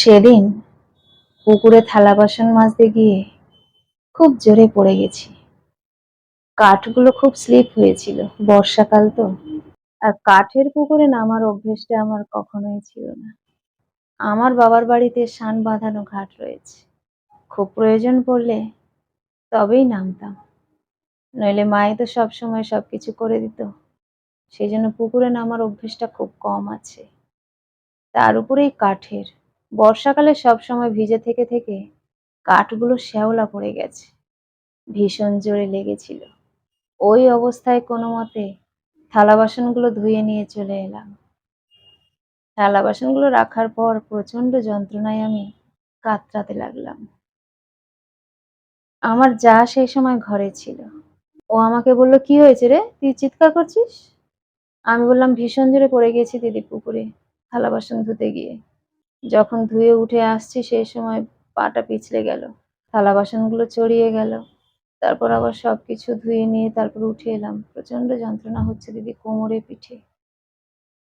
সেদিন পুকুরে থালা বাসন মাজতে গিয়ে খুব জোরে পড়ে গেছি। কাঠগুলো খুব স্লিপ হয়েছিল, বর্ষাকাল তো। আর কাঠের পুকুরে নামার অভ্যেসটা আমার কখনোই ছিল না। আমার বাবার বাড়িতে শান বাঁধানো ঘাট রয়েছে, খুব প্রয়োজন পড়লে তবেই নামতাম, নইলে মাই তো সবসময় সবকিছু করে দিত। সেই জন্য পুকুরে নামার অভ্যেসটা খুব কম আছে। তার উপরেই কাঠের, বর্ষাকালে সবসময় ভিজে থেকে থেকে কাঠগুলো শ্যাওলা পড়ে গেছে, ভীষণ জোরে লেগেছিল। ওই অবস্থায় কোনো মতে থালা বাসনগুলো ধুয়ে নিয়ে চলে এলাম। থালা বাসনগুলো রাখার পর প্রচন্ড যন্ত্রণায় আমি কাতরাতে লাগলাম। আমার যা সেই সময় ঘরে ছিল। ও আমাকে বলল, কি হয়েছে রে, তুই চিৎকার করছিস? আমি বললাম, ভীষণ জোরে পড়ে গেছি দিদি পুকুরে থালা বাসন ধুতে গিয়ে। যখন ধুয়ে উঠে আসছি সেই সময় পাটা পিছলে গেল, থালা বাসনগুলো চড়িয়ে গেল। তারপর আবার সবকিছু ধুয়ে নিয়ে তারপর উঠে এলাম। প্রচন্ড যন্ত্রণা হচ্ছে দিদি, কোমরে, পিঠে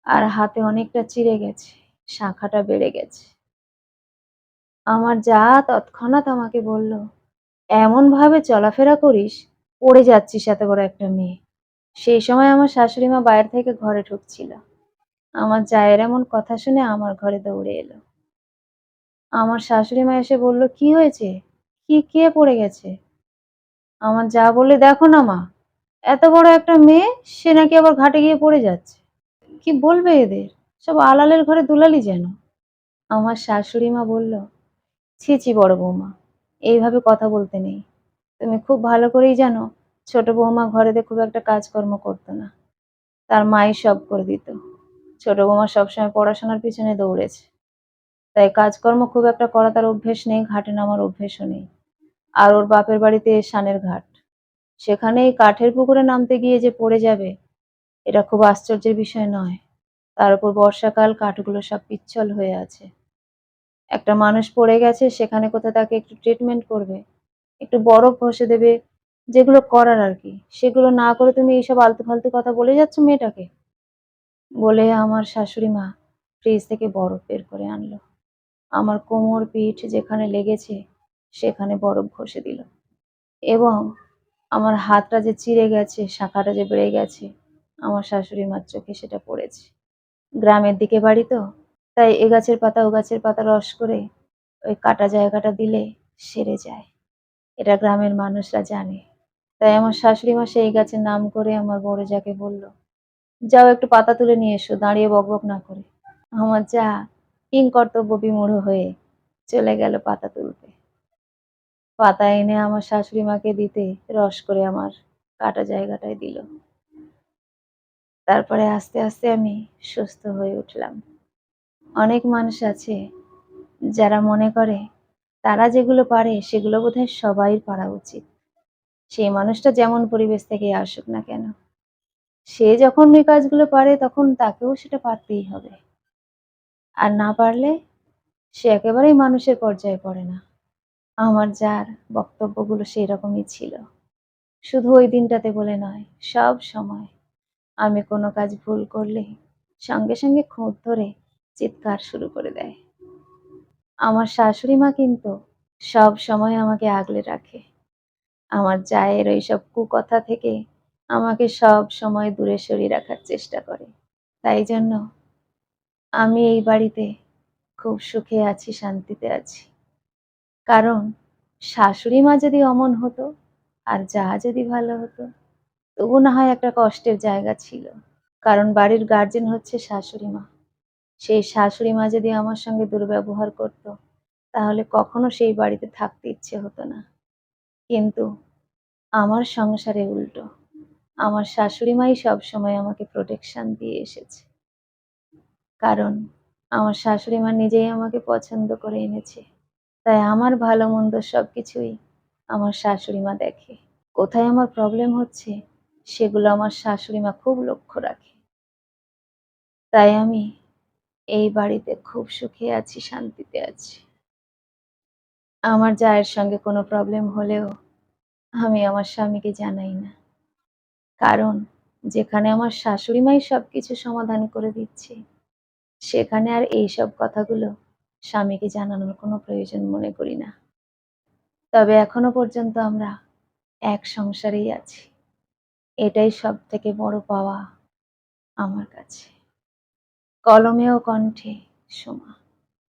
আর হাতে অনেকটা চিড়ে গেছে, শাখাটা বেড়ে গেছে। আমার যা তৎক্ষণাৎ আমাকে বলল, এমন ভাবে চলাফেরা করিস, পড়ে যাচ্ছিস এত বড় একটা মেয়ে। সেই সময় আমার শাশুড়ি মা বাইরে থেকে ঘরে ঢুকছিল। আমার জায়ের এমন কথা শুনে আমার ঘরে দৌড়ে এলো। আমার শাশুড়ি মা এসে বলল, কি হয়েছে, কি, কে পড়ে গেছে? আমার যা বললে, দেখো না মা, এত বড় একটা মেয়ে, সে নাকি আবার ঘাটে গিয়ে পড়ে যাচ্ছে। কি বলবে এদের, সব আলালের ঘরে দুলালি যেন। আমার শাশুড়ি মা বলল, ছি ছি বড় বৌমা, এইভাবে কথা বলতে নেই। তুমি খুব ভালো করেই জানো ছোট বৌমা ঘরেতে খুব একটা কাজকর্ম করতো না, তার মাই সব করে দিত। ছোট বৌমা সবসময় পড়াশোনার পিছনে দৌড়েছে, তাই কাজকর্ম খুব একটা করা তার অভ্যেস নেই, ঘাটে নামার অভ্যেসও নেই। আর ওর বাপের বাড়িতে শানের ঘাট, সেখানে এই কাঠের পুকুরে নামতে গিয়ে যে পড়ে যাবে, এটা খুব আশ্চর্যের বিষয় নয়। তার উপর বর্ষাকাল, কাঠগুলো সব পিচ্ছল হয়ে আছে। একটা মানুষ পড়ে গেছে, সেখানে কোথায় তাকে একটু ট্রিটমেন্ট করবে, একটু বরফ ঘষে দেবে, যেগুলো করার আর কি, সেগুলো না করে তুমি এইসব আলতু ফালতু কথা বলে যাচ্ছ মেয়েটাকে। বলে আমার শাশুড়ি মা ফ্রিজ থেকে বরফ বের করে আনলো। আমার কোমর, পিঠ যেখানে লেগেছে সেখানে বরফ ঘষে দিল। এবং আমার হাতটা যে চিড়ে গেছে, শাখাটা যে বেড়ে গেছে, আমার শাশুড়ি মার চোখে সেটা পড়েছে। গ্রামের দিকে বাড়ি তো, তাই এ গাছের পাতা ও গাছের পাতা রস করে ওই কাটা জায়গাটা দিলে সেরে যায়, এটা গ্রামের মানুষরা জানে। তাই আমার শাশুড়ি মা সেই গাছের নাম করে আমার বড় যাকে বলল, যাও একটু পাতা তুলে নিয়ে এসো, দাঁড়িয়ে বকবক না করে। আমার যা কিং কর্তব্য বিমূঢ় হয়ে চলে গেল পাতা তুলতে। পাতা এনে আমার শাশুড়ি মাকে দিতে রস করে আমার কাটা জায়গাটায় দিল। তারপরে আস্তে আস্তে আমি সুস্থ হয়ে উঠলাম। অনেক মানুষ আছে যারা মনে করে তারা যেগুলো পারে সেগুলো বোধহয় সবাই পারা উচিত। সেই মানুষটা যেমন পরিবেশ থেকে আসুক না কেন, সে যখন ওই কাজগুলো পারে তখন তাকেও সেটা পারতেই হবে। আর না পারলে সে একেবারেই মানুষের পর্যায়ে পড়ে না। আমার যার বক্তব্যগুলো সেই রকমই ছিল। শুধু ওই দিনটাতে বলে নয়, সব সময় আমি কোনো কাজ ভুল করলে সঙ্গে সঙ্গে খুঁত ধরে চিৎকার শুরু করে দেয়। আমার শাশুড়ি মা কিন্তু সব সময় আমাকে আগলে রাখে। আমার জায়ের ওইসব কুকথা থেকে আমাকে সব সময় দূরে সরিয়ে রাখার চেষ্টা করে। তাই জন্য আমি এই বাড়িতে খুব সুখে আছি, শান্তিতে আছি। কারণ শাশুড়ি মা যদি অমন হতো আর যা যদি ভালো হতো, তবু না হয় একটা কষ্টের জায়গা ছিল। কারণ বাড়ির গার্জেন হচ্ছে শাশুড়ি মা। সেই শাশুড়ি মা যদি আমার সঙ্গে দুর্ব্যবহার করত, তাহলে কখনো সেই বাড়িতে থাকতে ইচ্ছে হতো না। কিন্তু আমার সংসারে উল্টো, আমার শাশুড়ি মাই সবসময় আমাকে প্রোটেকশন দিয়ে এসেছে। কারণ আমার শাশুড়ি মা নিজেই আমাকে পছন্দ করে এনেছে। তাই আমার ভালো মন্দ সবকিছুই আমার শাশুড়ি মা দেখে। কোথায় আমার প্রবলেম হচ্ছে সেগুলো আমার শাশুড়ি মা খুব লক্ষ্য রাখে। তাই আমি এই বাড়িতে খুব সুখে আছি, শান্তিতে আছি। আমার জায়ের সঙ্গে কোনো প্রবলেম হলেও আমি আমার স্বামীকে জানাই না। কারণ যেখানে আমার শাশুড়ি মাই সবকিছু সমাধান করে দিচ্ছে, সেখানে আর এইসব কথাগুলো স্বামীকে জানানোর কোনো প্রয়োজন মনে করি না। তবে এখনো পর্যন্ত আমরা এক সংসারেই আছি। এটাই সবথেকে বড় পাওয়া আমার কাছে। কলমে ও কণ্ঠে, সোমা।